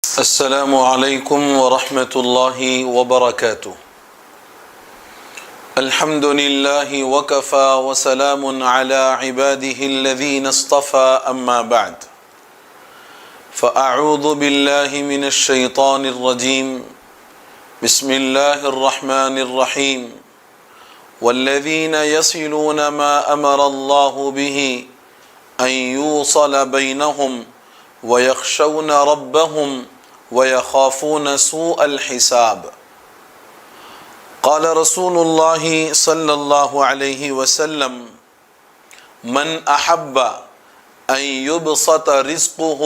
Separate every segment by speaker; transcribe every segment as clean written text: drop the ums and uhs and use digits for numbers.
Speaker 1: السلام عليكم ورحمة الله وبركاته. الحمد لله وكفى وسلام على عباده الذين اصطفى أما بعد. فأعوذ بالله من الشيطان الرجيم. بسم الله الرحمن الرحيم. والذين يصلون ما أمر الله به أن يوصل بينهم ويخشون ربهم ويخافون سوء الحساب. قال رسول الله صلى الله عليه وسلم: من أحب أن يبسط رزقه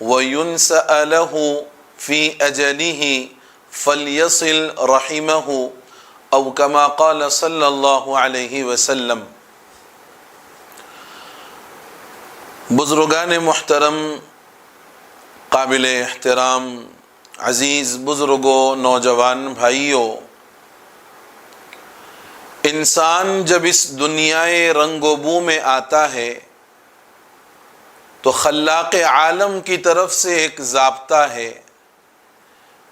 Speaker 1: وينسأ له في أجله فليصل رحمه أو كما قال صلى الله عليه وسلم. بزرگان محترم، قابل احترام، عزیز بزرگوں، نوجوان بھائیوں، انسان جب اس دنیائے رنگ و بو میں آتا ہے تو خلاق عالم کی طرف سے ایک ضابطہ ہے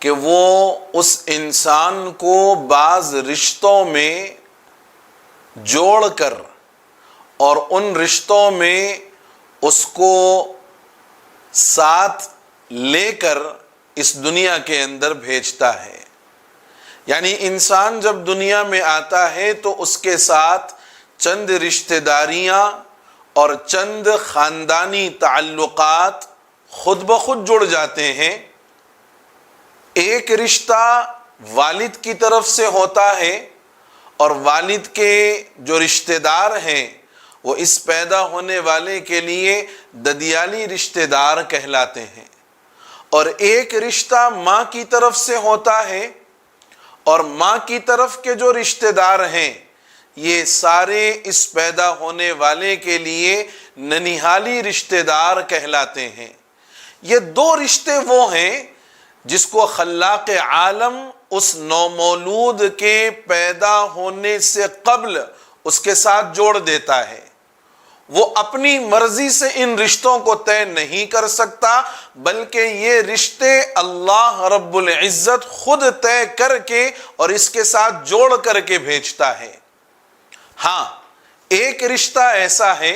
Speaker 1: کہ وہ اس انسان کو بعض رشتوں میں جوڑ کر اور ان رشتوں میں اس کو ساتھ لے کر اس دنیا کے اندر بھیجتا ہے. یعنی انسان جب دنیا میں آتا ہے تو اس کے ساتھ چند رشتہ داریاں اور چند خاندانی تعلقات خود بخود جڑ جاتے ہیں. ایک رشتہ والد کی طرف سے ہوتا ہے اور والد کے جو رشتہ دار ہیں وہ اس پیدا ہونے والے کے لیے ددیالی رشتہ دار کہلاتے ہیں. اور ایک رشتہ ماں کی طرف سے ہوتا ہے اور ماں کی طرف کے جو رشتہ دار ہیں یہ سارے اس پیدا ہونے والے کے لیے ننیحالی رشتہ دار کہلاتے ہیں. یہ دو رشتے وہ ہیں جس کو خلاق عالم اس نومولود کے پیدا ہونے سے قبل اس کے ساتھ جوڑ دیتا ہے. وہ اپنی مرضی سے ان رشتوں کو طے نہیں کر سکتا بلکہ یہ رشتے اللہ رب العزت خود طے کر کے اور اس کے ساتھ جوڑ کر کے بھیجتا ہے. ہاں، ایک رشتہ ایسا ہے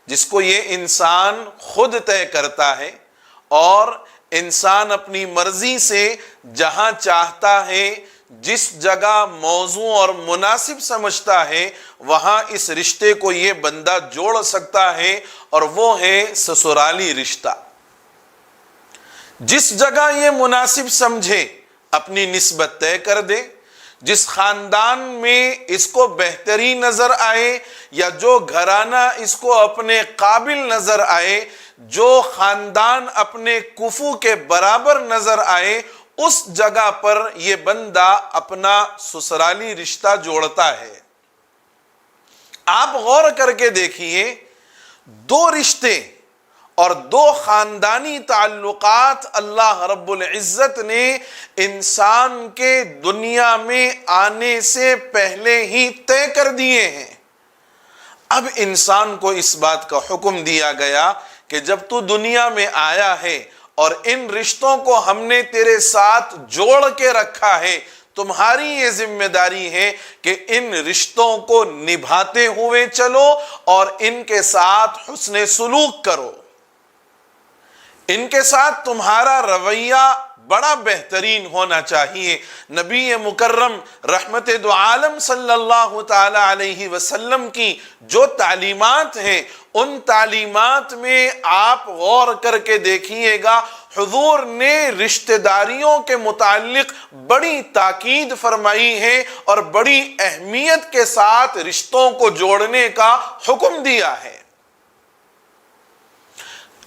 Speaker 1: جس کو یہ انسان خود طے کرتا ہے اور انسان اپنی مرضی سے جہاں چاہتا ہے، جس جگہ موزوں اور مناسب سمجھتا ہے وہاں اس رشتے کو یہ بندہ جوڑ سکتا ہے، اور وہ ہے سسرالی رشتہ. جس جگہ یہ مناسب سمجھے اپنی نسبت طے کر دے. جس خاندان میں اس کو بہتری نظر آئے یا جو گھرانہ اس کو اپنے قابل نظر آئے، جو خاندان اپنے کفو کے برابر نظر آئے، اس جگہ پر یہ بندہ اپنا سسرالی رشتہ جوڑتا ہے. آپ غور کر کے دیکھیے، دو رشتے اور دو خاندانی تعلقات اللہ رب العزت نے انسان کے دنیا میں آنے سے پہلے ہی طے کر دیے ہیں. اب انسان کو اس بات کا حکم دیا گیا کہ جب تو دنیا میں آیا ہے اور ان رشتوں کو ہم نے تیرے ساتھ جوڑ کے رکھا ہے، تمہاری یہ ذمہ داری ہے کہ ان رشتوں کو نبھاتے ہوئے چلو اور ان کے ساتھ حسن سلوک کرو. ان کے ساتھ تمہارا رویہ بڑا بہترین ہونا چاہیے. نبی مکرم رحمت دو عالم صلی اللہ تعالی علیہ وسلم کی جو تعلیمات ہیں، ان تعلیمات میں آپ غور کر کے دیکھیے گا، حضور نے رشتہ داریوں کے متعلق بڑی تاکید فرمائی ہے اور بڑی اہمیت کے ساتھ رشتوں کو جوڑنے کا حکم دیا ہے.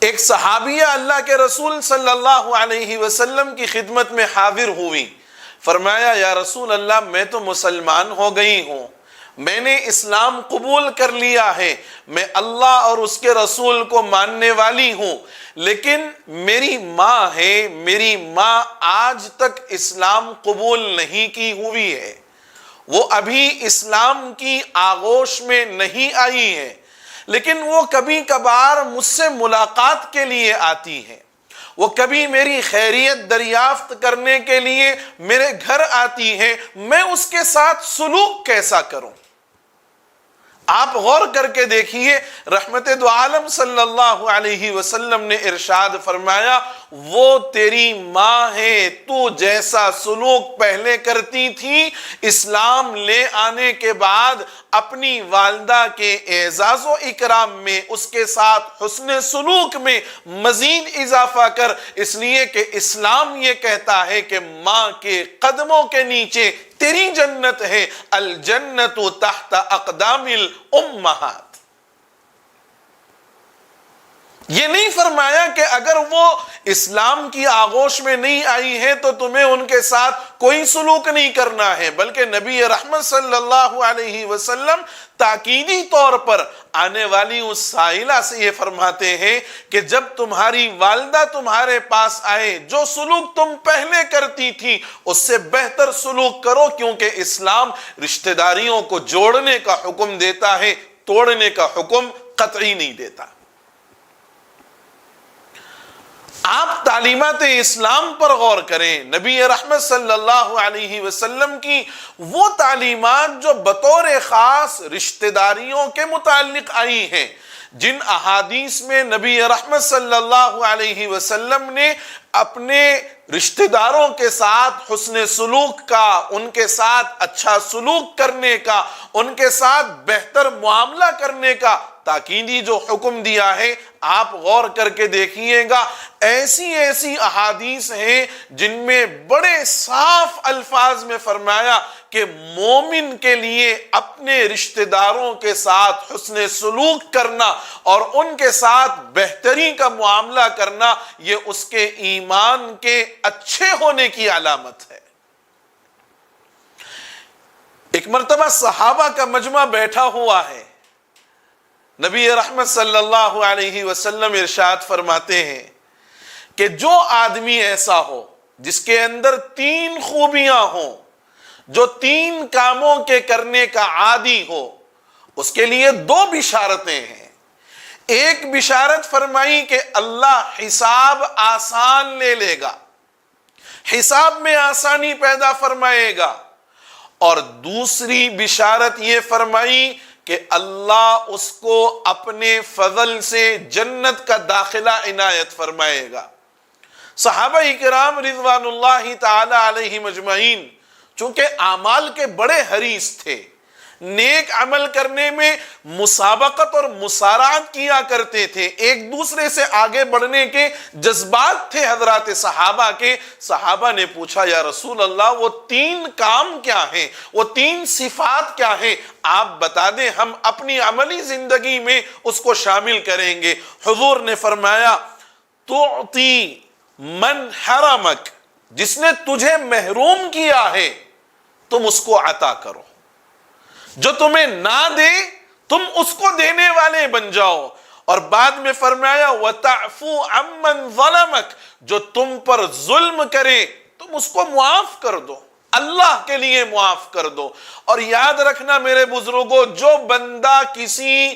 Speaker 1: ایک صحابیہ اللہ کے رسول صلی اللہ علیہ وسلم کی خدمت میں حاضر ہوئی. فرمایا، یا رسول اللہ، میں تو مسلمان ہو گئی ہوں، میں نے اسلام قبول کر لیا ہے، میں اللہ اور اس کے رسول کو ماننے والی ہوں، لیکن میری ماں ہے، میری ماں آج تک اسلام قبول نہیں کی ہوئی ہے، وہ ابھی اسلام کی آغوش میں نہیں آئی ہے، لیکن وہ کبھی کبھار مجھ سے ملاقات کے لیے آتی ہے وہ کبھی میری خیریت دریافت کرنے کے لیے میرے گھر آتی ہے، میں اس کے ساتھ سلوک کیسا کروں؟ آپ غور کر کے دیکھیے، رحمت دو عالم صلی اللہ علیہ وسلم نے ارشاد فرمایا، وہ تیری ماں ہے، تو جیسا سلوک پہلے کرتی تھی، اسلام لے آنے کے بعد اپنی والدہ کے اعزاز و اکرام میں، اس کے ساتھ حسن سلوک میں مزید اضافہ کر، اس لیے کہ اسلام یہ کہتا ہے کہ ماں کے قدموں کے نیچے تیری جنت ہے، الجنت تحت اقدام الامہات۔ یہ نہیں فرمایا کہ اگر وہ اسلام کی آغوش میں نہیں آئی ہے تو تمہیں ان کے ساتھ کوئی سلوک نہیں کرنا ہے، بلکہ نبی رحمت صلی اللہ علیہ وسلم تاکیدی طور پر آنے والی اس سائلہ سے یہ فرماتے ہیں کہ جب تمہاری والدہ تمہارے پاس آئے، جو سلوک تم پہلے کرتی تھی اس سے بہتر سلوک کرو، کیونکہ اسلام رشتہ داریوں کو جوڑنے کا حکم دیتا ہے، توڑنے کا حکم قطعی نہیں دیتا۔ آپ تعلیمات اسلام پر غور کریں، نبی رحمت صلی اللہ علیہ وسلم کی وہ تعلیمات جو بطور خاص رشتہ داریوں کے متعلق آئی ہیں، جن احادیث میں نبی رحمت صلی اللہ علیہ وسلم نے اپنے رشتہ داروں کے ساتھ حسن سلوک کا، ان کے ساتھ اچھا سلوک کرنے کا، ان کے ساتھ بہتر معاملہ کرنے کا تاکیدی جو حکم دیا ہے، آپ غور کر کے دیکھیے گا، ایسی ایسی احادیث ہیں جن میں بڑے صاف الفاظ میں فرمایا کہ مومن کے لیے اپنے رشتہ داروں کے ساتھ حسن سلوک کرنا اور ان کے ساتھ بہتری کا معاملہ کرنا، یہ اس کے ایمان کے اچھے ہونے کی علامت ہے۔ ایک مرتبہ صحابہ کا مجمع بیٹھا ہوا ہے، نبی رحمت صلی اللہ علیہ وسلم ارشاد فرماتے ہیں کہ جو آدمی ایسا ہو جس کے اندر 3 خوبیاں ہوں، جو 3 کاموں کے کرنے کا عادی ہو، اس کے لیے 2 بشارتیں ہیں۔ ایک بشارت فرمائی کہ اللہ حساب آسان لے لے گا، حساب میں آسانی پیدا فرمائے گا، اور دوسری بشارت یہ فرمائی کہ اللہ اس کو اپنے فضل سے جنت کا داخلہ عنایت فرمائے گا۔ صحابہ کرام رضوان اللہ تعالی علیہ مجمعین چونکہ اعمال کے بڑے حریص تھے، نیک عمل کرنے میں مسابقت اور مسارعت کیا کرتے تھے، ایک دوسرے سے آگے بڑھنے کے جذبات تھے حضرات صحابہ کے۔ صحابہ نے پوچھا، یا رسول اللہ وہ 3 کام کیا ہیں، وہ 3 صفات کیا ہیں، آپ بتا دیں، ہم اپنی عملی زندگی میں اس کو شامل کریں گے۔ حضور نے فرمایا، تعطی من حرمک، جس نے تجھے محروم کیا ہے تم اس کو عطا کرو، جو تمہیں نہ دے تم اس کو دینے والے بن جاؤ، اور بعد میں فرمایا وَتَعْفُو عَمَّنْ ظَلَمَكَ، جو تم پر ظلم کرے تم اس کو معاف کر دو، اللہ کے لیے معاف کر دو۔ اور یاد رکھنا میرے بزرگوں، جو بندہ کسی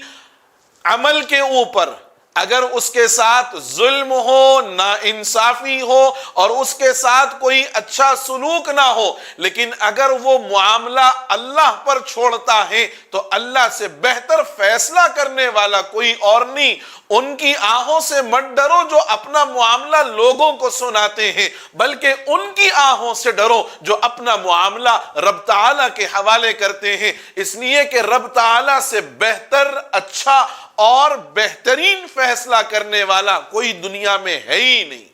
Speaker 1: عمل کے اوپر اگر اس کے ساتھ ظلم ہو، ناانصافی ہو اور اس کے ساتھ کوئی اچھا سلوک نہ ہو، لیکن اگر وہ معاملہ اللہ پر چھوڑتا ہے تو اللہ سے بہتر فیصلہ کرنے والا کوئی اور نہیں۔ ان کی آہوں سے مت ڈرو جو اپنا معاملہ لوگوں کو سناتے ہیں، بلکہ ان کی آہوں سے ڈرو جو اپنا معاملہ رب تعالیٰ کے حوالے کرتے ہیں، اس لیے کہ رب تعالیٰ سے بہتر، اچھا اور بہترین فیصلہ کرنے والا کوئی دنیا میں ہے ہی نہیں۔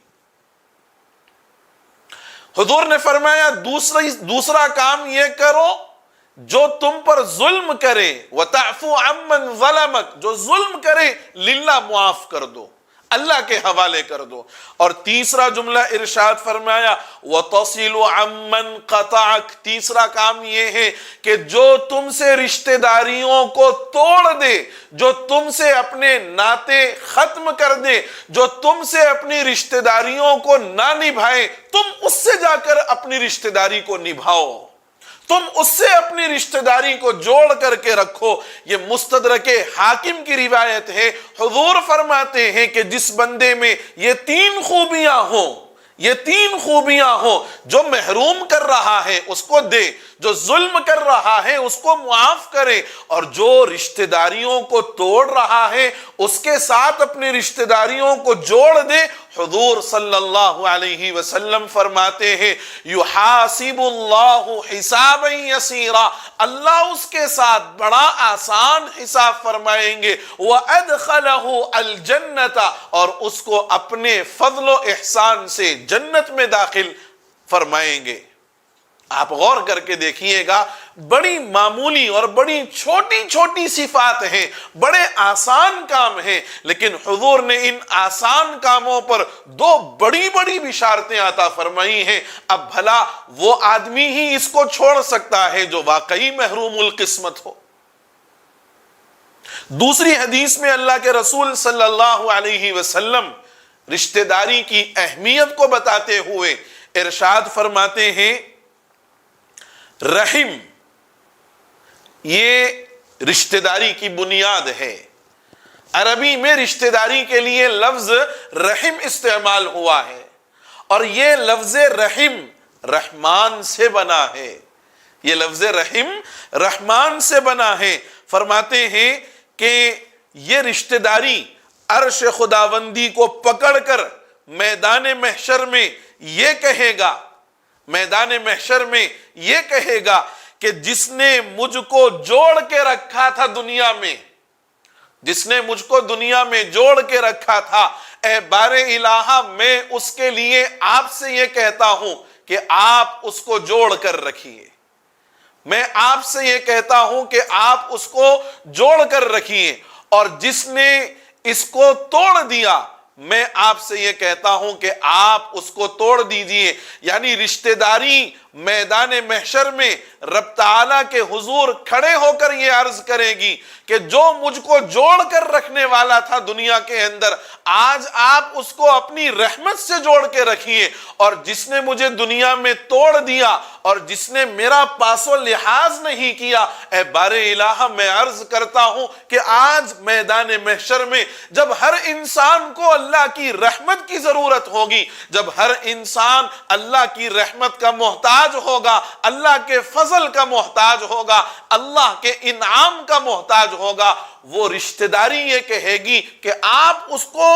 Speaker 1: حضور نے فرمایا دوسرا کام یہ کرو جو تم پر ظلم کرے، وَتَعْفُو عَمَّنْ ظَلَمَكَ، جو ظلم کرے للہ معاف کر دو، اللہ کے حوالے کر دو۔ اور تیسرا جملہ ارشاد فرمایا وَتَصِلُ عَمَّنْ قَطَعَكَ، تیسرا کام یہ ہے کہ جو تم سے رشتہ داریوں کو توڑ دے، جو تم سے اپنے ناطے ختم کر دے، جو تم سے اپنی رشتہ داریوں کو نہ نبھائے، تم اس سے جا کر اپنی رشتہ داری کو نبھاؤ۔ تم اس سے اپنی رشتہ داری کو جوڑ کر کے رکھو۔ یہ مستدرک حاکم کی روایت ہے۔ حضور فرماتے ہیں کہ جس بندے میں یہ 3 خوبیاں ہوں، یہ 3 خوبیاں ہوں، جو محروم کر رہا ہے اس کو دے، جو ظلم کر رہا ہے اس کو معاف کرے، اور جو رشتہ داریوں کو توڑ رہا ہے اس کے ساتھ اپنی رشتہ داریوں کو جوڑ دے۔ حضور صلی اللہ علیہ وسلم فرماتے ہیں یحاسب اللہ حسابا یسیرا، اللہ اس کے ساتھ بڑا آسان حساب فرمائیں گے، وَأَدْخَلَهُ الْجَنَّةَ، اور اس کو اپنے فضل و احسان سے جنت میں داخل فرمائیں گے۔ آپ غور کر کے دیکھیے گا، بڑی معمولی اور بڑی چھوٹی چھوٹی صفات ہیں، بڑے آسان کام ہیں، لیکن حضور نے ان آسان کاموں پر 2 بڑی بڑی بشارتیں عطا فرمائی ہیں۔ اب بھلا وہ آدمی ہی اس کو چھوڑ سکتا ہے جو واقعی محروم القسمت ہو۔ دوسری حدیث میں اللہ کے رسول صلی اللہ علیہ وسلم رشتہ داری کی اہمیت کو بتاتے ہوئے ارشاد فرماتے ہیں، رحم یہ رشتہ داری کی بنیاد ہے۔ عربی میں رشتہ داری کے لیے لفظ رحم استعمال ہوا ہے، اور یہ لفظ رحم رحمان سے بنا ہے، یہ لفظ رحم رحمان سے بنا ہے۔ فرماتے ہیں کہ یہ رشتہ داری عرش خداوندی کو پکڑ کر میدان محشر میں یہ کہے گا، میدان محشر میں یہ کہے گا کہ جس نے مجھ کو جوڑ کے رکھا تھا دنیا میں، جس نے مجھ کو دنیا میں جوڑ کے رکھا تھا، اے بار الہ میں اس کے لیے آپ سے یہ کہتا ہوں کہ آپ اس کو جوڑ کر رکھیے، میں آپ سے یہ کہتا ہوں کہ آپ اس کو جوڑ کر رکھیے، اور جس نے اس کو توڑ دیا میں آپ سے یہ کہتا ہوں کہ آپ اس کو توڑ دیجئے۔ یعنی رشتہ داری میدان محشر میں رب تعالیٰ کے حضور کھڑے ہو کر یہ عرض کرے گی کہ جو مجھ کو جوڑ کر رکھنے والا تھا دنیا کے اندر، آج آپ اس کو اپنی رحمت سے جوڑ کے رکھیے، اور جس نے مجھے دنیا میں توڑ دیا اور جس نے میرا پاس و لحاظ نہیں کیا، اے بار الہ میں عرض کرتا ہوں کہ آج میدان محشر میں جب ہر انسان کو اللہ کی رحمت کی ضرورت ہوگی، جب ہر انسان اللہ کی رحمت کا محتاج ہوگا، اللہ کے فضل کا محتاج ہوگا، اللہ کے انعام کا محتاج ہوگا، وہ رشتہ داری یہ کہے گی کہ آپ اس کو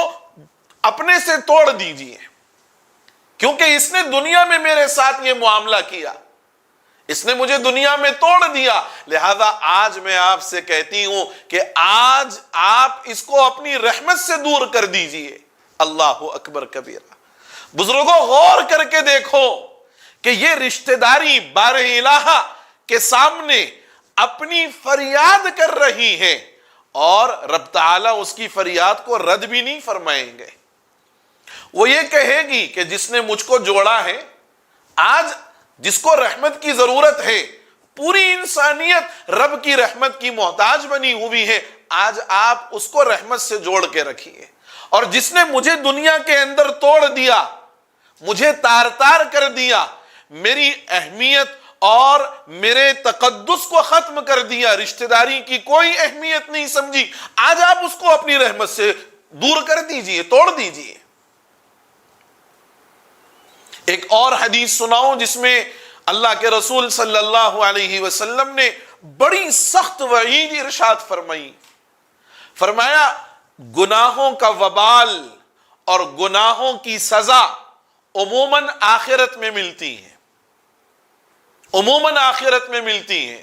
Speaker 1: اپنے سے توڑ دیجئے، کیونکہ اس نے دنیا میں میرے ساتھ یہ معاملہ کیا، اس نے مجھے دنیا میں توڑ دیا، لہذا آج میں آپ سے کہتی ہوں کہ آج آپ اس کو اپنی رحمت سے دور کر دیجئے۔ اللہ اکبر کبیرہ۔ بزرگوں غور کر کے دیکھو کہ یہ رشتہ داری بار الہ کے سامنے اپنی فریاد کر رہی ہے، اور رب تعالیٰ اس کی فریاد کو رد بھی نہیں فرمائیں گے۔ وہ یہ کہے گی کہ جس نے مجھ کو جوڑا ہے، آج جس کو رحمت کی ضرورت ہے، پوری انسانیت رب کی رحمت کی محتاج بنی ہوئی ہے، آج آپ اس کو رحمت سے جوڑ کے رکھیے، اور جس نے مجھے دنیا کے اندر توڑ دیا، مجھے تار تار کر دیا، میری اہمیت اور میرے تقدس کو ختم کر دیا، رشتہ داری کی کوئی اہمیت نہیں سمجھی، آج آپ اس کو اپنی رحمت سے دور کر دیجئے، توڑ دیجئے۔ ایک اور حدیث سناؤں جس میں اللہ کے رسول صلی اللہ علیہ وسلم نے بڑی سخت وعید ارشاد فرمائی۔ فرمایا گناہوں کا وبال اور گناہوں کی سزا عموماً آخرت میں ملتی ہیں، عموماً آخرت میں ملتی ہیں،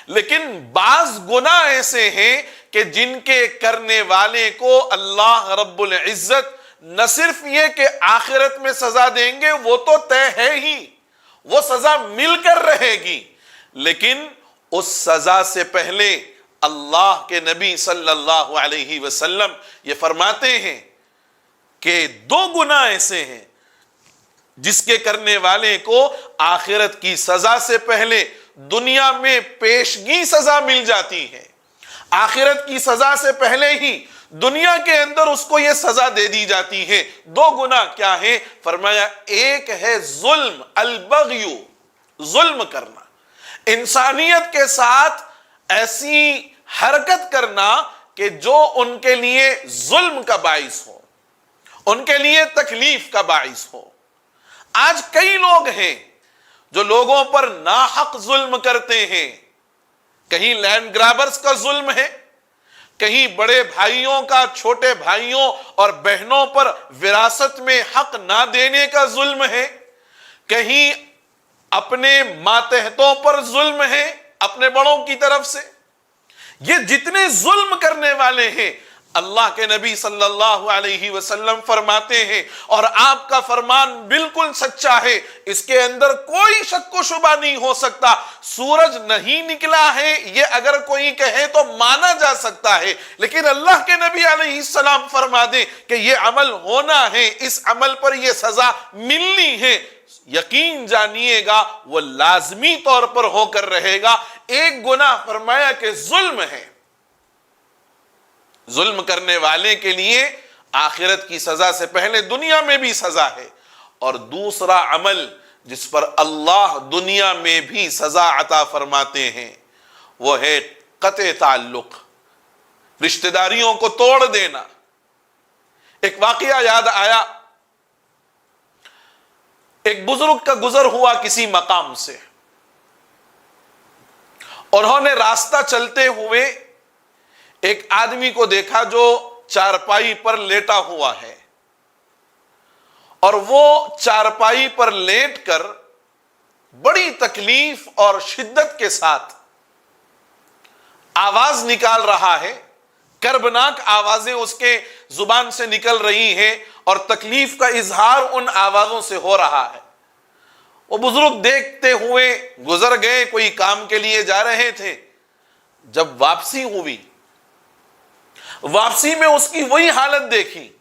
Speaker 1: لیکن بعض گناہ ایسے ہیں کہ جن کے کرنے والے کو اللہ رب العزت نہ صرف یہ کہ آخرت میں سزا دیں گے، وہ تو طے ہے ہی، وہ سزا مل کر رہے گی، لیکن اس سزا سے پہلے اللہ کے نبی صلی اللہ علیہ وسلم یہ فرماتے ہیں کہ 2 گناہ ایسے ہیں جس کے کرنے والے کو آخرت کی سزا سے پہلے دنیا میں پیشگی سزا مل جاتی ہے، آخرت کی سزا سے پہلے ہی دنیا کے اندر اس کو یہ سزا دے دی جاتی ہے۔ 2 گناہ کیا ہیں؟ فرمایا ایک ہے ظلم، البغی، ظلم کرنا، انسانیت کے ساتھ ایسی حرکت کرنا کہ جو ان کے لیے ظلم کا باعث ہو، ان کے لیے تکلیف کا باعث ہو۔ آج کئی لوگ ہیں جو لوگوں پر ناحق ظلم کرتے ہیں، کہیں لینڈ گرابرز کا ظلم ہے، کہیں بڑے بھائیوں کا چھوٹے بھائیوں اور بہنوں پر وراثت میں حق نہ دینے کا ظلم ہے، کہیں اپنے ماتحتوں پر ظلم ہے اپنے بڑوں کی طرف سے۔ یہ جتنے ظلم کرنے والے ہیں، اللہ کے نبی صلی اللہ علیہ وسلم فرماتے ہیں، اور آپ کا فرمان بالکل سچا ہے، اس کے اندر کوئی شک و شبہ نہیں ہو سکتا، سورج نہیں نکلا ہے یہ اگر کوئی کہے تو مانا جا سکتا ہے، لیکن اللہ کے نبی علیہ السلام فرما دیں کہ یہ عمل ہونا ہے، اس عمل پر یہ سزا ملنی ہے، یقین جانیے گا وہ لازمی طور پر ہو کر رہے گا۔ ایک گناہ فرمایا کہ ظلم ہے، ظلم کرنے والے کے لیے آخرت کی سزا سے پہلے دنیا میں بھی سزا ہے، اور دوسرا عمل جس پر اللہ دنیا میں بھی سزا عطا فرماتے ہیں وہ ہے قطع تعلق، رشتہ داریوں کو توڑ دینا۔ ایک واقعہ یاد آیا، ایک بزرگ کا گزر ہوا کسی مقام سے، انہوں نے راستہ چلتے ہوئے ایک آدمی کو دیکھا جو چارپائی پر لیٹا ہوا ہے، اور وہ چارپائی پر لیٹ کر بڑی تکلیف اور شدت کے ساتھ آواز نکال رہا ہے، کربناک آوازیں اس کے زبان سے نکل رہی ہیں اور تکلیف کا اظہار ان آوازوں سے ہو رہا ہے۔ وہ بزرگ دیکھتے ہوئے گزر گئے، کوئی کام کے لیے جا رہے تھے، جب واپسی ہوئی، واپسی میں اس کی وہی حالت دیکھی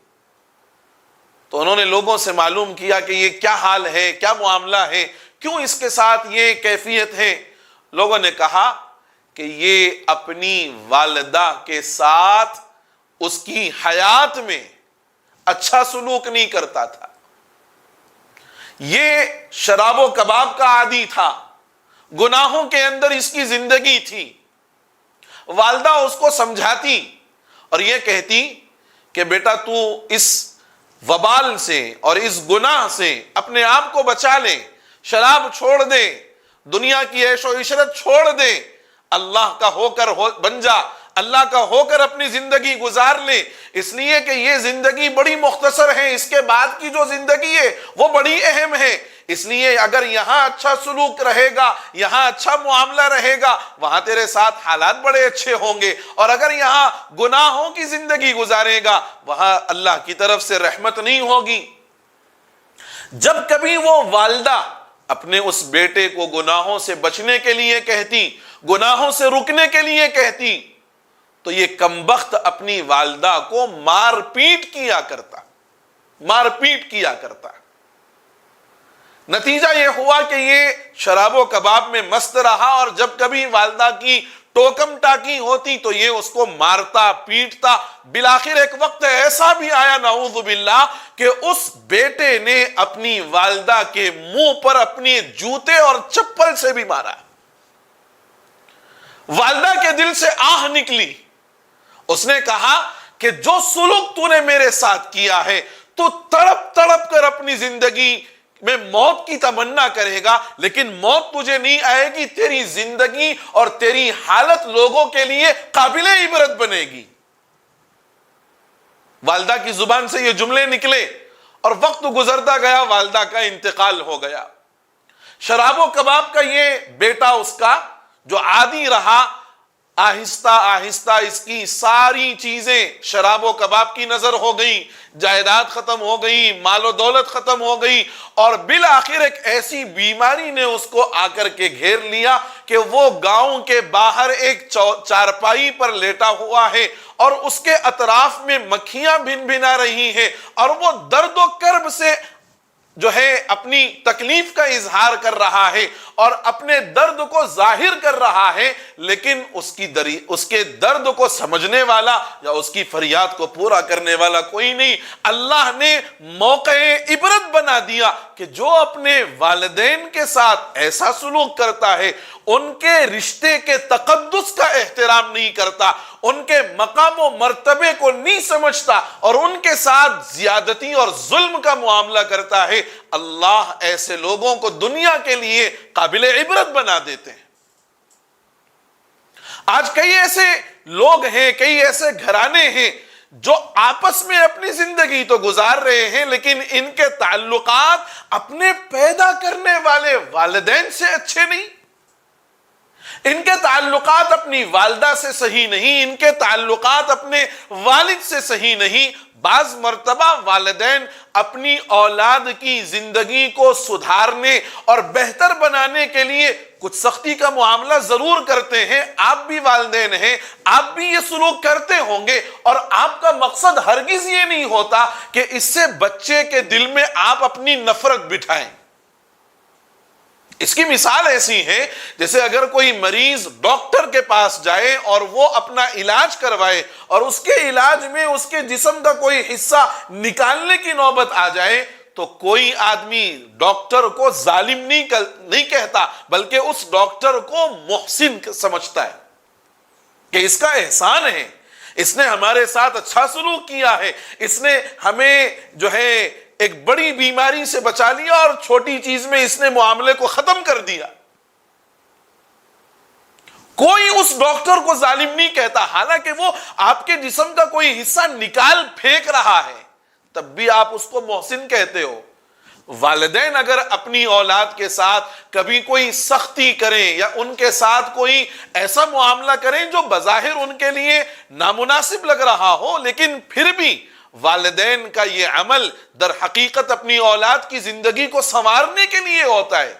Speaker 1: تو انہوں نے لوگوں سے معلوم کیا کہ یہ کیا حال ہے، کیا معاملہ ہے، کیوں اس کے ساتھ یہ کیفیت ہے۔ لوگوں نے کہا کہ یہ اپنی والدہ کے ساتھ اس کی حیات میں اچھا سلوک نہیں کرتا تھا، یہ شراب و کباب کا عادی تھا، گناہوں کے اندر اس کی زندگی تھی۔ والدہ اس کو سمجھاتی اور یہ کہتی کہ بیٹا تو اس وبال سے اور اس گناہ سے اپنے آپ کو بچا لے، شراب چھوڑ دے، دنیا کی عیش و عشرت چھوڑ دے، اللہ کا ہو کر بن جا، اللہ کا ہو کر اپنی زندگی گزار لے، اس لیے کہ یہ زندگی بڑی مختصر ہے، اس کے بعد کی جو زندگی ہے وہ بڑی اہم ہے، اس لیے اگر یہاں اچھا سلوک رہے گا، یہاں اچھا معاملہ رہے گا، وہاں تیرے ساتھ حالات بڑے اچھے ہوں گے، اور اگر یہاں گناہوں کی زندگی گزارے گا وہاں اللہ کی طرف سے رحمت نہیں ہوگی۔ جب کبھی وہ والدہ اپنے اس بیٹے کو گناہوں سے بچنے کے لیے کہتی، گناہوں سے رکنے کے لیے کہتی، تو یہ کمبخت اپنی والدہ کو مار پیٹ کیا کرتا۔ نتیجہ یہ ہوا کہ یہ شراب و کباب میں مست رہا، اور جب کبھی والدہ کی ٹوکم ٹاکی ہوتی تو یہ اس کو مارتا پیٹتا۔ بالآخر ایک وقت ایسا بھی آیا نعوذ باللہ کہ اس بیٹے نے اپنی والدہ کے منہ پر اپنے جوتے اور چپل سے بھی مارا۔ والدہ کے دل سے آہ نکلی، اس نے کہا کہ جو سلوک تو نے میرے ساتھ کیا ہے، تو تڑپ تڑپ کر اپنی زندگی میں موت کی تمنا کرے گا، لیکن موت تجھے نہیں آئے گی، تیری زندگی اور تیری حالت لوگوں کے لیے قابل عبرت بنے گی۔ والدہ کی زبان سے یہ جملے نکلے اور وقت گزرتا گیا، والدہ کا انتقال ہو گیا۔ شراب و کباب کا یہ بیٹا اس کا جو عادی رہا، آہستہ آہستہ اس کی ساری چیزیں شراب و کباب کی نظر ہو گئی، جائیداد ختم ہو گئی، مال و دولت ختم ہو گئی، اور بالآخر ایک ایسی بیماری نے اس کو آ کر کے گھیر لیا کہ وہ گاؤں کے باہر ایک چارپائی پر لیٹا ہوا ہے، اور اس کے اطراف میں مکھیاں بھن بھنا رہی ہیں، اور وہ درد و کرب سے جو ہے اپنی تکلیف کا اظہار کر رہا ہے اور اپنے درد کو ظاہر کر رہا ہے، لیکن اس کے درد کو سمجھنے والا یا اس کی فریاد کو پورا کرنے والا کوئی نہیں۔ اللہ نے موقع عبرت بنا دیا کہ جو اپنے والدین کے ساتھ ایسا سلوک کرتا ہے، ان کے رشتے کے تقدس کا احترام نہیں کرتا، ان کے مقام و مرتبے کو نہیں سمجھتا اور ان کے ساتھ زیادتی اور ظلم کا معاملہ کرتا ہے، اللہ ایسے لوگوں کو دنیا کے لیے قابل عبرت بنا دیتے ہیں۔ آج کئی ایسے لوگ ہیں، کئی ایسے گھرانے ہیں جو آپس میں اپنی زندگی تو گزار رہے ہیں، لیکن ان کے تعلقات اپنے پیدا کرنے والے والدین سے اچھے نہیں، ان کے تعلقات اپنی والدہ سے صحیح نہیں، ان کے تعلقات اپنے والد سے صحیح نہیں۔ بعض مرتبہ والدین اپنی اولاد کی زندگی کو سدھارنے اور بہتر بنانے کے لیے کچھ سختی کا معاملہ ضرور کرتے ہیں۔ آپ بھی والدین ہیں، آپ بھی یہ سلوک کرتے ہوں گے، اور آپ کا مقصد ہرگز یہ نہیں ہوتا کہ اس سے بچے کے دل میں آپ اپنی نفرت بٹھائیں۔ اس کی مثال ایسی ہے جیسے اگر کوئی مریض ڈاکٹر کے پاس جائے اور وہ اپنا علاج کروائے اور اس کے علاج میں اس کے جسم کا کوئی حصہ نکالنے کی نوبت آ جائے تو کوئی آدمی ڈاکٹر کو ظالم نہیں کہتا، بلکہ اس ڈاکٹر کو محسن سمجھتا ہے کہ اس کا احسان ہے، اس نے ہمارے ساتھ اچھا سلوک کیا ہے، اس نے ہمیں جو ہے ایک بڑی بیماری سے بچا لیا اور چھوٹی چیز میں اس نے معاملے کو ختم کر دیا۔ کوئی اس ڈاکٹر کو ظالم نہیں کہتا، حالانکہ وہ آپ کے جسم کا کوئی حصہ نکال پھینک رہا ہے، تب بھی آپ اس کو محسن کہتے ہو۔ والدین اگر اپنی اولاد کے ساتھ کبھی کوئی سختی کریں یا ان کے ساتھ کوئی ایسا معاملہ کریں جو بظاہر ان کے لیے نامناسب لگ رہا ہو، لیکن پھر بھی والدین کا یہ عمل در حقیقت اپنی اولاد کی زندگی کو سنوارنے کے لیے ہوتا ہے۔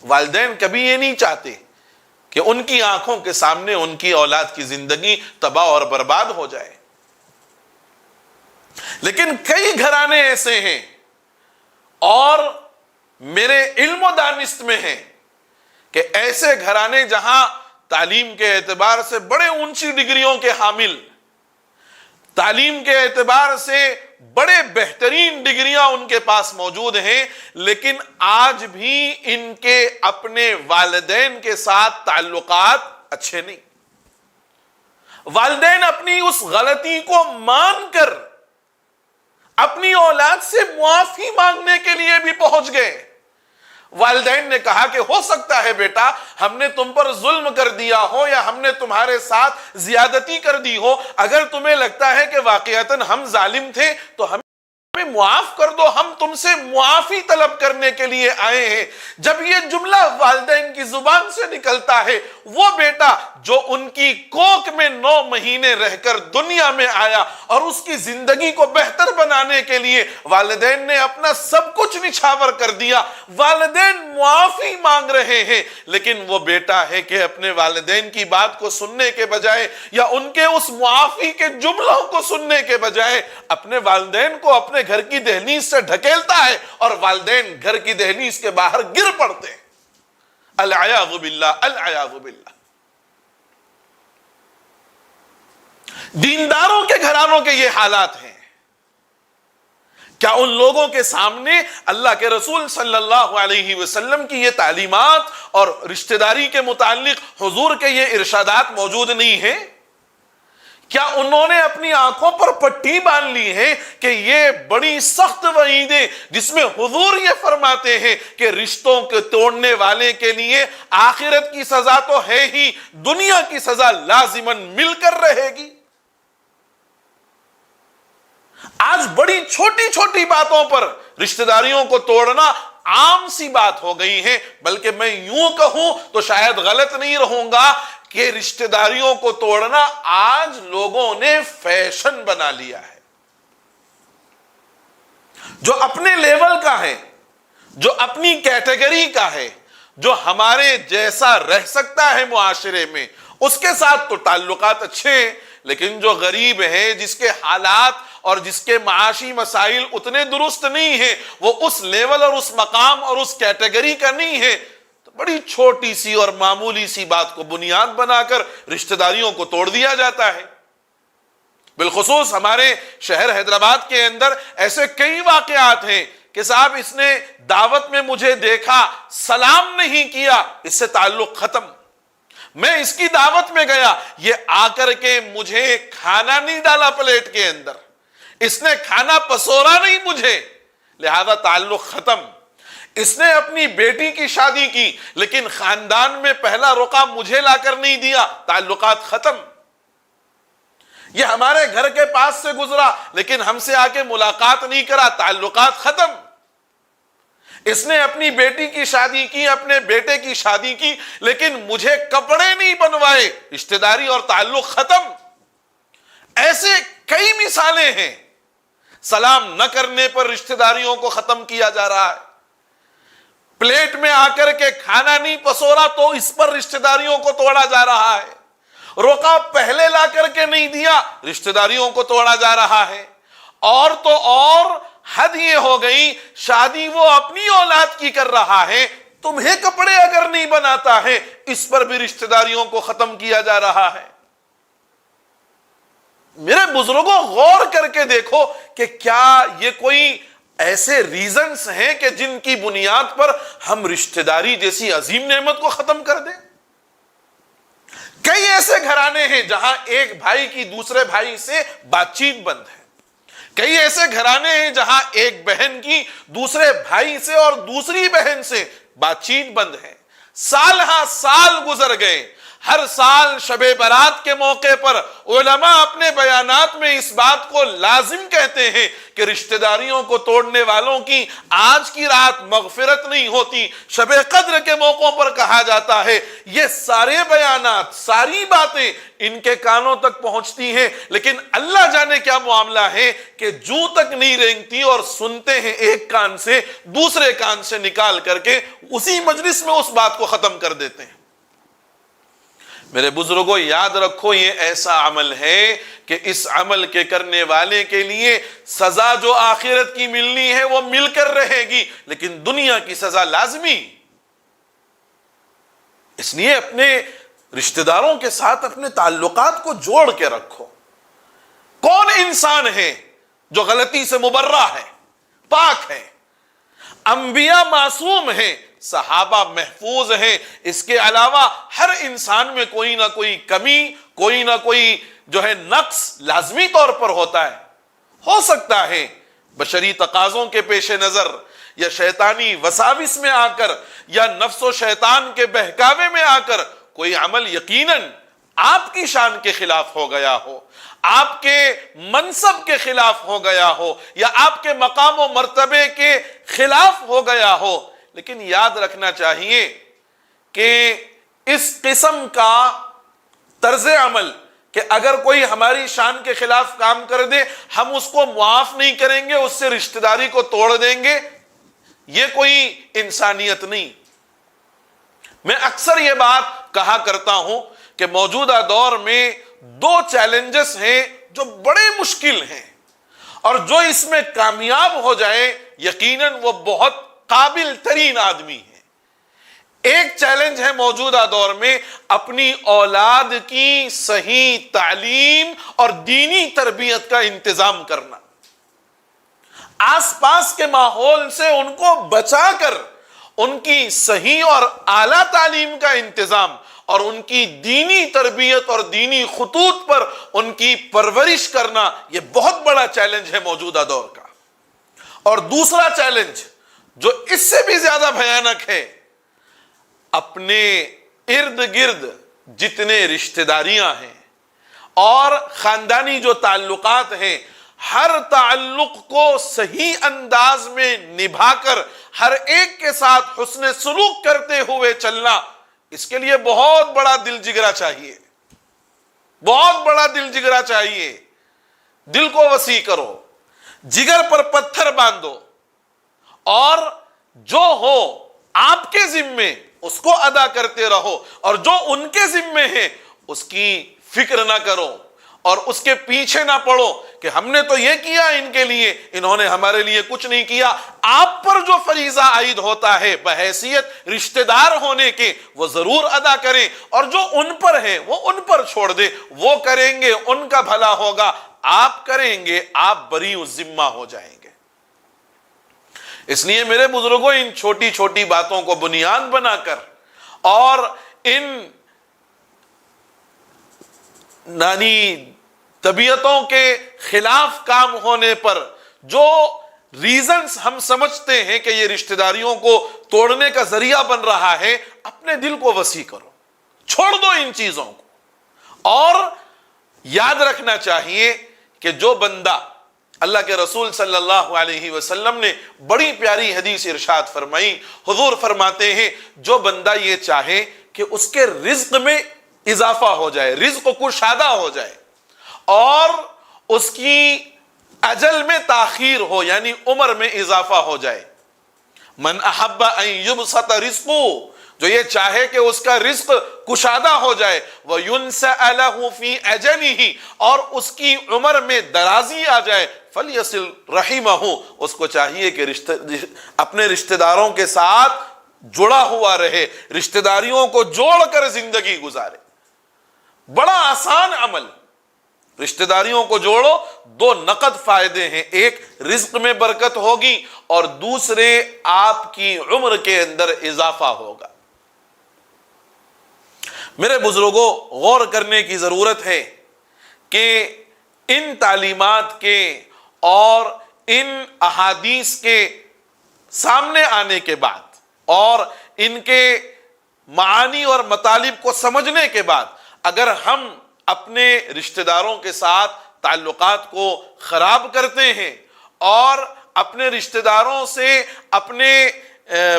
Speaker 1: والدین کبھی یہ نہیں چاہتے کہ ان کی آنکھوں کے سامنے ان کی اولاد کی زندگی تباہ اور برباد ہو جائے، لیکن کئی گھرانے ایسے ہیں اور میرے علم و دانست میں ہیں کہ ایسے گھرانے جہاں تعلیم کے اعتبار سے بڑے اونچی ڈگریوں کے حامل، تعلیم کے اعتبار سے بڑے بہترین ڈگریاں ان کے پاس موجود ہیں، لیکن آج بھی ان کے اپنے والدین کے ساتھ تعلقات اچھے نہیں۔ والدین اپنی اس غلطی کو مان کر اپنی اولاد سے معافی مانگنے کے لیے بھی پہنچ گئے۔ والدین نے کہا کہ ہو سکتا ہے بیٹا ہم نے تم پر ظلم کر دیا ہو یا ہم نے تمہارے ساتھ زیادتی کر دی ہو، اگر تمہیں لگتا ہے کہ واقعتاً ہم ظالم تھے تو ہمیں معاف کر دو، ہم تم سے معافی طلب کرنے کے لیے آئے ہیں۔ جب یہ جملہ والدین کی زبان سے نکلتا ہے، وہ بیٹا جو ان کی کوکھ میں 9 مہینے رہ کر دنیا میں آیا اور اس کی زندگی کو بہتر بنانے کے لیے والدین نے اپنا سب کچھ نچھاور کر دیا، والدین معافی مانگ رہے ہیں، لیکن وہ بیٹا ہے کہ اپنے والدین کی بات کو سننے کے بجائے یا ان کے اس معافی کے جملوں کو سننے کے بجائے اپنے والدین کو اپنے گھر کی دہلیز سے ڈھکیلتا ہے اور والدین گھر کی دہلیز کے باہر گر پڑتے ہیں۔ العیاذ باللہ، العیاذ باللہ۔ دینداروں کے گھرانوں کے یہ حالات ہیں، کیا ان لوگوں کے سامنے اللہ کے رسول صلی اللہ علیہ وسلم کی یہ تعلیمات اور رشتہ داری کے متعلق حضور کے یہ ارشادات موجود نہیں ہیں؟ کیا انہوں نے اپنی آنکھوں پر پٹی باندھ لی ہے کہ یہ بڑی سخت وعیدیں جس میں حضور یہ فرماتے ہیں کہ رشتوں کے توڑنے والے کے لیے آخرت کی سزا تو ہے ہی، دنیا کی سزا لازماً مل کر رہے گی؟ آج بڑی چھوٹی چھوٹی باتوں پر رشتہ داریوں کو توڑنا عام سی بات ہو گئی ہے، بلکہ میں یوں کہوں تو شاید غلط نہیں رہوں گا کہ رشتہ داریوں کو توڑنا آج لوگوں نے فیشن بنا لیا ہے۔ جو اپنے لیول کا ہے، جو اپنی کیٹیگری کا ہے، جو ہمارے جیسا رہ سکتا ہے معاشرے میں، اس کے ساتھ تو تعلقات اچھے ہیں، لیکن جو غریب ہے، جس کے حالات اور جس کے معاشی مسائل اتنے درست نہیں ہیں، وہ اس لیول اور اس مقام اور اس کیٹیگری کا نہیں ہے، تو بڑی چھوٹی سی اور معمولی سی بات کو بنیاد بنا کر رشتہ داریوں کو توڑ دیا جاتا ہے۔ بالخصوص ہمارے شہر حیدرآباد کے اندر ایسے کئی واقعات ہیں کہ صاحب اس نے دعوت میں مجھے دیکھا، سلام نہیں کیا، اس سے تعلق ختم۔ میں اس کی دعوت میں گیا، یہ آ کر کے مجھے کھانا نہیں ڈالا پلیٹ کے اندر، اس نے کھانا پسورا نہیں مجھے، لہذا تعلق ختم۔ اس نے اپنی بیٹی کی شادی کی لیکن خاندان میں پہلا رقعہ مجھے لا کر نہیں دیا، تعلقات ختم۔ یہ ہمارے گھر کے پاس سے گزرا لیکن ہم سے آ کے ملاقات نہیں کرا، تعلقات ختم۔ اس نے اپنی بیٹی کی شادی کی، اپنے بیٹے کی شادی کی، لیکن مجھے کپڑے نہیں بنوائے، رشتہ داری اور تعلق ختم۔ ایسے کئی مثالیں ہیں۔ سلام نہ کرنے پر رشتہ داریوں کو ختم کیا جا رہا ہے، پلیٹ میں آ کر کے کھانا نہیں پسورا تو اس پر رشتہ داریوں کو توڑا جا رہا ہے، روکا پہلے لا کر کے نہیں دیا، رشتہ داریوں کو توڑا جا رہا ہے۔ اور تو اور حد یہ ہو گئی، شادی وہ اپنی اولاد کی کر رہا ہے، تمہیں کپڑے اگر نہیں بناتا ہے، اس پر بھی رشتہ داریوں کو ختم کیا جا رہا ہے۔ میرے بزرگوں غور کر کے دیکھو کہ کیا یہ کوئی ایسے ریزنز ہیں کہ جن کی بنیاد پر ہم رشتہ داری جیسی عظیم نعمت کو ختم کر دیں؟ کئی ایسے گھرانے ہیں جہاں ایک بھائی کی دوسرے بھائی سے بات چیت بند ہے، کئی ایسے گھرانے ہیں جہاں ایک بہن کی دوسرے بھائی سے اور دوسری بہن سے بات چیت بند ہے۔ سال ہاں سال گزر گئے، ہر سال شب برات کے موقع پر علماء اپنے بیانات میں اس بات کو لازم کہتے ہیں کہ رشتہ داریوں کو توڑنے والوں کی آج کی رات مغفرت نہیں ہوتی۔ شب قدر کے موقعوں پر کہا جاتا ہے، یہ سارے بیانات، ساری باتیں ان کے کانوں تک پہنچتی ہیں، لیکن اللہ جانے کیا معاملہ ہے کہ جو تک نہیں رینگتی اور سنتے ہیں ایک کان سے دوسرے کان سے نکال کر کے اسی مجلس میں اس بات کو ختم کر دیتے ہیں۔ میرے بزرگوں یاد رکھو، یہ ایسا عمل ہے کہ اس عمل کے کرنے والے کے لیے سزا جو آخرت کی ملنی ہے وہ مل کر رہے گی، لیکن دنیا کی سزا لازمی۔ اس لیے اپنے رشتہ داروں کے ساتھ اپنے تعلقات کو جوڑ کے رکھو۔ کون انسان ہے جو غلطی سے مبرہ ہے، پاک ہے؟ انبیاء معصوم ہیں، صحابہ محفوظ ہیں، اس کے علاوہ ہر انسان میں کوئی نہ کوئی کمی، کوئی نہ کوئی جو ہے نقص لازمی طور پر ہوتا ہے۔ ہو سکتا ہے بشری تقاضوں کے پیش نظر یا شیطانی وساوس میں آ کر یا نفس و شیطان کے بہکاوے میں آ کر کوئی عمل یقیناً آپ کی شان کے خلاف ہو گیا ہو، آپ کے منصب کے خلاف ہو گیا ہو، یا آپ کے مقام و مرتبے کے خلاف ہو گیا ہو، لیکن یاد رکھنا چاہیے کہ اس قسم کا طرز عمل کہ اگر کوئی ہماری شان کے خلاف کام کر دے ہم اس کو معاف نہیں کریں گے، اس سے رشتہ داری کو توڑ دیں گے، یہ کوئی انسانیت نہیں۔ میں اکثر یہ بات کہا کرتا ہوں کہ موجودہ دور میں دو چیلنجز ہیں جو بڑے مشکل ہیں، اور جو اس میں کامیاب ہو جائے یقیناً وہ بہت قابل ترین آدمی ہے۔ ایک چیلنج ہے موجودہ دور میں اپنی اولاد کی صحیح تعلیم اور دینی تربیت کا انتظام کرنا، آس پاس کے ماحول سے ان کو بچا کر ان کی صحیح اور اعلیٰ تعلیم کا انتظام اور ان کی دینی تربیت اور دینی خطوط پر ان کی پرورش کرنا، یہ بہت بڑا چیلنج ہے موجودہ دور کا۔ اور دوسرا چیلنج جو اس سے بھی زیادہ بھیانک ہے، اپنے ارد گرد جتنے رشتہ داریاں ہیں اور خاندانی جو تعلقات ہیں، ہر تعلق کو صحیح انداز میں نبھا کر ہر ایک کے ساتھ حسن سلوک کرتے ہوئے چلنا، اس کے لیے بہت بڑا دل جگرا چاہیے، بہت بڑا دل جگرا چاہیے۔ دل کو وسیع کرو، جگر پر پتھر باندھو، اور جو ہو آپ کے ذمے اس کو ادا کرتے رہو، اور جو ان کے ذمے ہے اس کی فکر نہ کرو، اور اس کے پیچھے نہ پڑو کہ ہم نے تو یہ کیا ان کے لیے، انہوں نے ہمارے لیے کچھ نہیں کیا۔ آپ پر جو فریضہ عائد ہوتا ہے بحیثیت رشتہ دار ہونے کے، وہ ضرور ادا کریں، اور جو ان پر ہے وہ ان پر چھوڑ دے، وہ کریں گے ان کا بھلا ہوگا، آپ کریں گے آپ بری الذمہ ہو جائیں گے۔ اس لیے میرے بزرگوں، ان چھوٹی چھوٹی باتوں کو بنیاد بنا کر اور ان طبیعتوں کے خلاف کام ہونے پر جو ریزنز ہم سمجھتے ہیں کہ یہ رشتہ داریوں کو توڑنے کا ذریعہ بن رہا ہے، اپنے دل کو وسیع کرو، چھوڑ دو ان چیزوں کو۔ اور یاد رکھنا چاہیے کہ جو بندہ، اللہ کے رسول صلی اللہ علیہ وسلم نے بڑی پیاری حدیث ارشاد فرمائی، حضور فرماتے ہیں جو بندہ یہ چاہے کہ اس کے رزق میں اضافہ ہو جائے، رزق کشادہ ہو جائے، اور اس کی اجل میں تاخیر ہو، یعنی عمر میں اضافہ ہو جائے، من احب ان یبسط رزقہ، جو یہ چاہے کہ اس کا رزق کشادہ ہو جائے، وَيُنْسَأَ لَهُ فِي أَجَلِهِ، اور اس کی عمر میں درازی آ جائے، فَلْيَصِلْ رَحِمَهُ، اس کو چاہیے کہ اپنے رشتہ داروں کے ساتھ جڑا ہوا رہے، رشتہ داریوں کو جوڑ کر زندگی گزارے۔ بڑا آسان عمل، رشتہ داریوں کو جوڑو، دو نقد فائدے ہیں، ایک رزق میں برکت ہوگی، اور دوسرے آپ کی عمر کے اندر اضافہ ہوگا۔ میرے بزرگوں، غور کرنے کی ضرورت ہے کہ ان تعلیمات کے اور ان احادیث کے سامنے آنے کے بعد اور ان کے معانی اور مطالب کو سمجھنے کے بعد اگر ہم اپنے رشتہ داروں کے ساتھ تعلقات کو خراب کرتے ہیں اور اپنے رشتہ داروں سے، اپنے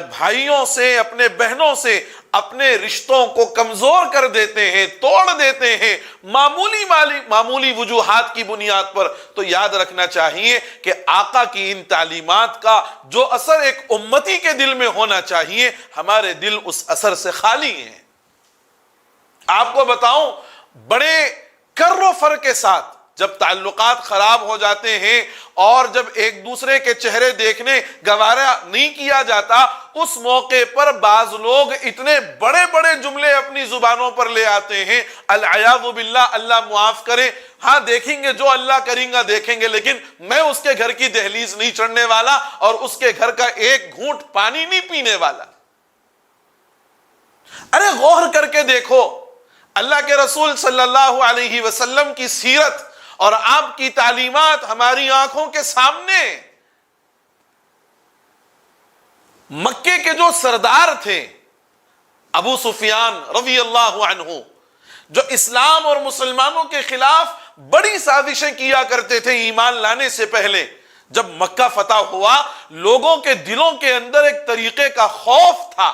Speaker 1: بھائیوں سے، اپنے بہنوں سے اپنے رشتوں کو کمزور کر دیتے ہیں، توڑ دیتے ہیں معمولی وجوہات کی بنیاد پر، تو یاد رکھنا چاہیے کہ آقا کی ان تعلیمات کا جو اثر ایک امتی کے دل میں ہونا چاہیے، ہمارے دل اس اثر سے خالی ہیں۔ آپ کو بتاؤں، بڑے کر و فر کے ساتھ جب تعلقات خراب ہو جاتے ہیں اور جب ایک دوسرے کے چہرے دیکھنے گوارا نہیں کیا جاتا، اس موقع پر بعض لوگ اتنے بڑے بڑے جملے اپنی زبانوں پر لے آتے ہیں، العیاذ باللہ، اللہ معاف کرے، ہاں دیکھیں گے جو اللہ کریں گا دیکھیں گے، لیکن میں اس کے گھر کی دہلیز نہیں چڑھنے والا اور اس کے گھر کا ایک گھونٹ پانی نہیں پینے والا۔ ارے غور کر کے دیکھو، اللہ کے رسول صلی اللہ علیہ وسلم کی سیرت اور آپ کی تعلیمات ہماری آنکھوں کے سامنے۔ مکے کے جو سردار تھے، ابو سفیان رضی اللہ عنہ، جو اسلام اور مسلمانوں کے خلاف بڑی سازشیں کیا کرتے تھے ایمان لانے سے پہلے، جب مکہ فتح ہوا، لوگوں کے دلوں کے اندر ایک طریقے کا خوف تھا،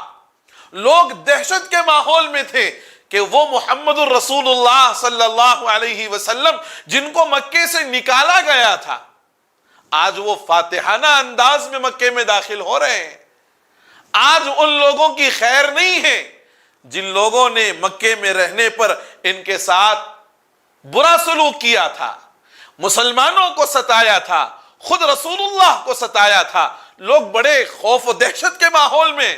Speaker 1: لوگ دہشت کے ماحول میں تھے کہ وہ محمد الرسول اللہ صلی اللہ علیہ وسلم جن کو مکے سے نکالا گیا تھا، آج وہ فاتحانہ انداز میں مکے میں داخل ہو رہے ہیں۔ آج ان لوگوں کی خیر نہیں ہے جن لوگوں نے مکے میں رہنے پر ان کے ساتھ برا سلوک کیا تھا، مسلمانوں کو ستایا تھا، خود رسول اللہ کو ستایا تھا۔ لوگ بڑے خوف و دہشت کے ماحول میں،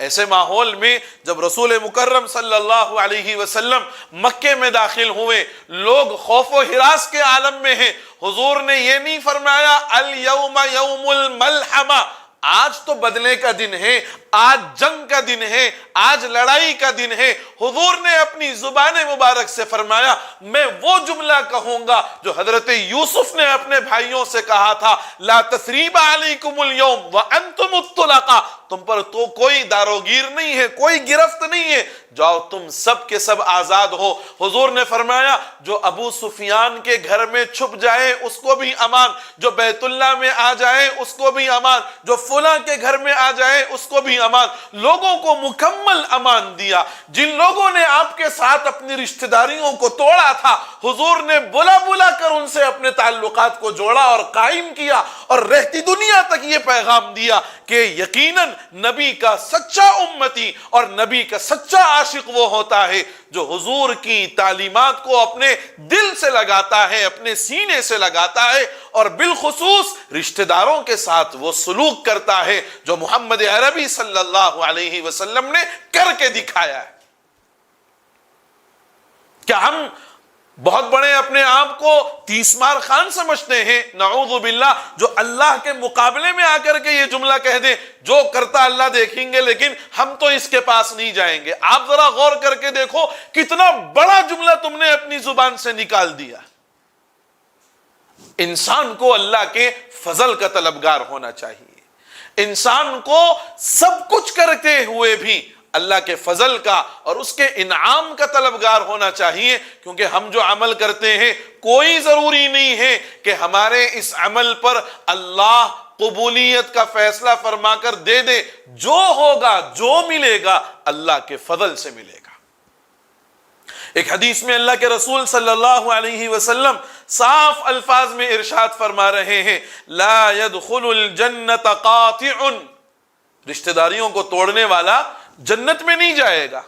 Speaker 1: ایسے ماحول میں جب رسول مکرم صلی اللہ علیہ وسلم مکے میں داخل ہوئے، لوگ خوف و ہراس کے عالم میں ہیں۔ حضور نے یہ نہیں فرمایا الیوم یوم الملحمہ، آج تو بدلے کا دن ہے، آج جنگ کا دن ہے، آج لڑائی کا دن ہے۔ حضور نے اپنی زبان مبارک سے فرمایا، میں وہ جملہ کہوں گا جو حضرت یوسف نے اپنے بھائیوں سے کہا تھا، لا تثریب علیکم اليوم وانتم الطلقاء، تم پر تو کوئی داروگیر نہیں ہے، کوئی گرفت نہیں ہے، جاؤ تم سب کے سب آزاد ہو۔ حضور نے فرمایا جو ابو سفیان کے گھر میں چھپ جائے اس کو بھی امان، جو بیت اللہ میں آ جائے اس کو بھی امان، جو فلاں کے گھر میں آ جائے اس کو بھی امان۔ لوگوں کو مکمل امان دیا۔ جن لوگوں نے آپ کے ساتھ اپنی رشتہ داریوں کو توڑا تھا، حضور نے بلا بلا کر ان سے اپنے تعلقات کو جوڑا اور قائم کیا، اور رہتی دنیا تک یہ پیغام دیا کہ یقیناً نبی کا سچا امتی اور نبی کا سچا عاشق وہ ہوتا ہے جو حضور کی تعلیمات کو اپنے دل سے لگاتا ہے، اپنے سینے سے لگاتا ہے، اور بالخصوص رشتہ داروں کے ساتھ وہ سلوک کرتا ہے جو محمد عربی صلی اللہ علیہ وسلم نے کر کے دکھایا ہے۔ کیا ہم بہت بڑے اپنے آپ کو تیسمار خان سمجھتے ہیں؟ نعوذ باللہ، جو اللہ کے مقابلے میں آ کر کے یہ جملہ کہہ دیں، جو کرتا اللہ دیکھیں گے لیکن ہم تو اس کے پاس نہیں جائیں گے۔ آپ ذرا غور کر کے دیکھو کتنا بڑا جملہ تم نے اپنی زبان سے نکال دیا۔ انسان کو اللہ کے فضل کا طلبگار ہونا چاہیے، انسان کو سب کچھ کرتے ہوئے بھی اللہ کے فضل کا اور اس کے انعام کا طلبگار ہونا چاہیے، کیونکہ ہم جو عمل کرتے ہیں کوئی ضروری نہیں ہے کہ ہمارے اس عمل پر اللہ قبولیت کا فیصلہ فرما کر دے دے۔ جو ہوگا، جو ملے گا، اللہ کے فضل سے ملے گا۔ ایک حدیث میں اللہ کے رسول صلی اللہ علیہ وسلم صاف الفاظ میں ارشاد فرما رہے ہیں، لا يدخل الجنت قاطع، رشتہ داریوں کو توڑنے والا جنت میں نہیں جائے گا۔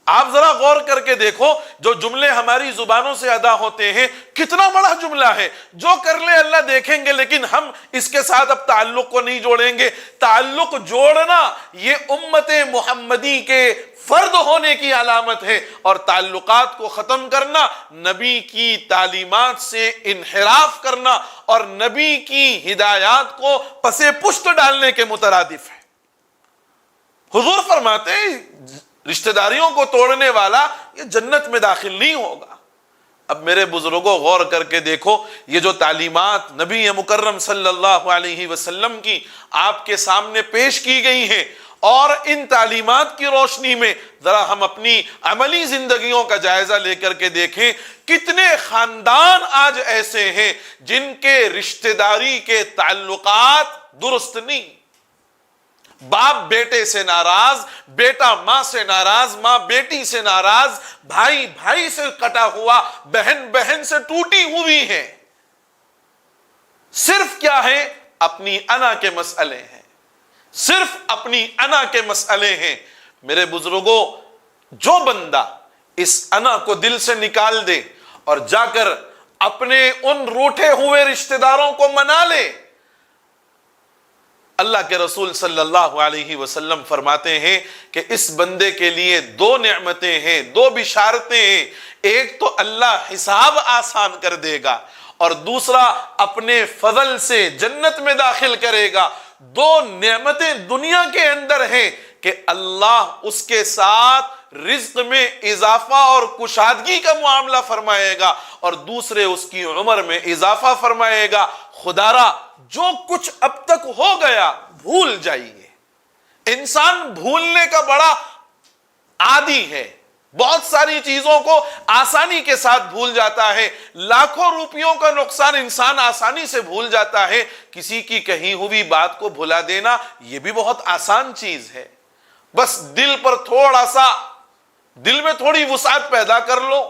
Speaker 1: آپ ذرا غور کر کے دیکھو جو جملے ہماری زبانوں سے ادا ہوتے ہیں کتنا بڑا جملہ ہے، جو کر لے اللہ دیکھیں گے، لیکن ہم اس کے ساتھ اب تعلق کو نہیں جوڑیں گے۔ تعلق جوڑنا یہ امت محمدی کے فرد ہونے کی علامت ہے، اور تعلقات کو ختم کرنا نبی کی تعلیمات سے انحراف کرنا اور نبی کی ہدایات کو پسے پشت ڈالنے کے مترادف ہے۔ حضور فرماتے ہیں رشتہ داریوں کو توڑنے والا یہ جنت میں داخل نہیں ہوگا۔ اب میرے بزرگوں غور کر کے دیکھو، یہ جو تعلیمات نبی مکرم صلی اللہ علیہ وسلم کی آپ کے سامنے پیش کی گئی ہیں، اور ان تعلیمات کی روشنی میں ذرا ہم اپنی عملی زندگیوں کا جائزہ لے کر کے دیکھیں، کتنے خاندان آج ایسے ہیں جن کے رشتہ داری کے تعلقات درست نہیں۔ باپ بیٹے سے ناراض، بیٹا ماں سے ناراض، ماں بیٹی سے ناراض، بھائی بھائی سے کٹا ہوا، بہن بہن سے ٹوٹی ہوئی ہے۔ صرف کیا ہے؟ اپنی انا کے مسئلے ہیں، صرف اپنی انا کے مسئلے ہیں۔ میرے بزرگوں، جو بندہ اس انا کو دل سے نکال دے اور جا کر اپنے ان روٹھے ہوئے رشتہ داروں کو منا لے، اللہ کے رسول صلی اللہ علیہ وسلم فرماتے ہیں کہ اس بندے کے لیے دو نعمتیں ہیں، دو بشارتیں ہیں۔ ایک تو اللہ حساب آسان کر دے گا، اور دوسرا اپنے فضل سے جنت میں داخل کرے گا۔ دو نعمتیں دنیا کے اندر ہیں کہ اللہ اس کے ساتھ رزق میں اضافہ اور کشادگی کا معاملہ فرمائے گا، اور دوسرے اس کی عمر میں اضافہ فرمائے گا۔ خدا را جو کچھ اب تک ہو گیا بھول جائیے۔ انسان بھولنے کا بڑا عادی ہے، بہت ساری چیزوں کو آسانی کے ساتھ بھول جاتا ہے۔ لاکھوں روپیوں کا نقصان انسان آسانی سے بھول جاتا ہے۔ کسی کی کہی ہوئی بات کو بھلا دینا یہ بھی بہت آسان چیز ہے۔ بس دل پر تھوڑا سا، دل میں تھوڑی وسعت پیدا کر لو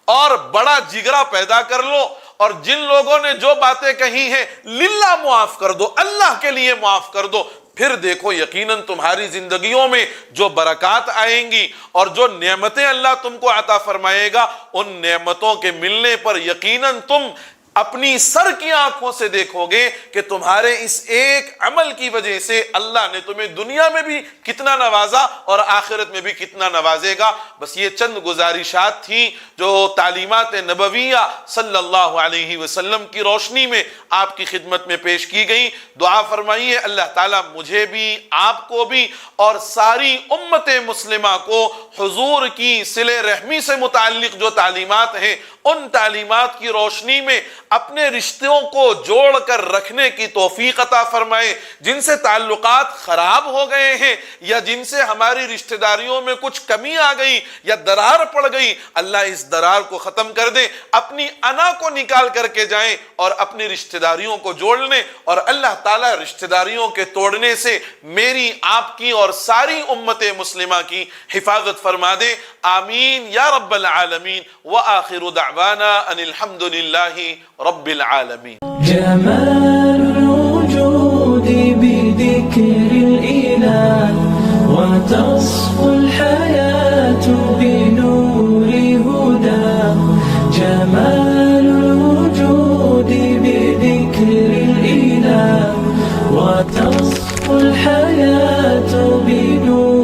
Speaker 1: اور بڑا جگرا پیدا کر لو، اور جن لوگوں نے جو باتیں کہی ہیں للہ معاف کر دو، اللہ کے لیے معاف کر دو۔ پھر دیکھو یقیناً تمہاری زندگیوں میں جو برکات آئیں گی اور جو نعمتیں اللہ تم کو عطا فرمائے گا، ان نعمتوں کے ملنے پر یقیناً تم اپنی سر کی آنکھوں سے دیکھو گے کہ تمہارے اس ایک عمل کی وجہ سے اللہ نے تمہیں دنیا میں بھی کتنا نوازا اور آخرت میں بھی کتنا نوازے گا۔ بس یہ چند گزارشات تھیں جو تعلیمات نبویہ صلی اللہ علیہ وسلم کی روشنی میں آپ کی خدمت میں پیش کی گئی۔ دعا فرمائیے اللہ تعالیٰ مجھے بھی، آپ کو بھی، اور ساری امت مسلمہ کو حضور کی صلہ رحمی سے متعلق جو تعلیمات ہیں ان تعلیمات کی روشنی میں اپنے رشتوں کو جوڑ کر رکھنے کی توفیق عطا فرمائے۔ جن سے تعلقات خراب ہو گئے ہیں یا جن سے ہماری رشتہ داریوں میں کچھ کمی آ گئی یا درار پڑ گئی، اللہ اس درار کو ختم کر دے۔ اپنی انا کو نکال کر کے جائیں اور اپنی رشتہ داریوں کو جوڑ لیں، اور اللہ تعالیٰ رشتہ داریوں کے توڑنے سے میری، آپ کی اور ساری امت مسلمہ کی حفاظت فرما دے۔ آمین یا رب العالمین۔ وآخر دعوانا ان الحمد للہ رب العالمین۔
Speaker 2: جمال الوجود بذكر الإله وتصفو الحياة بنور هداه جمال الوجود بذكر الإله وتصفو الحياة بنور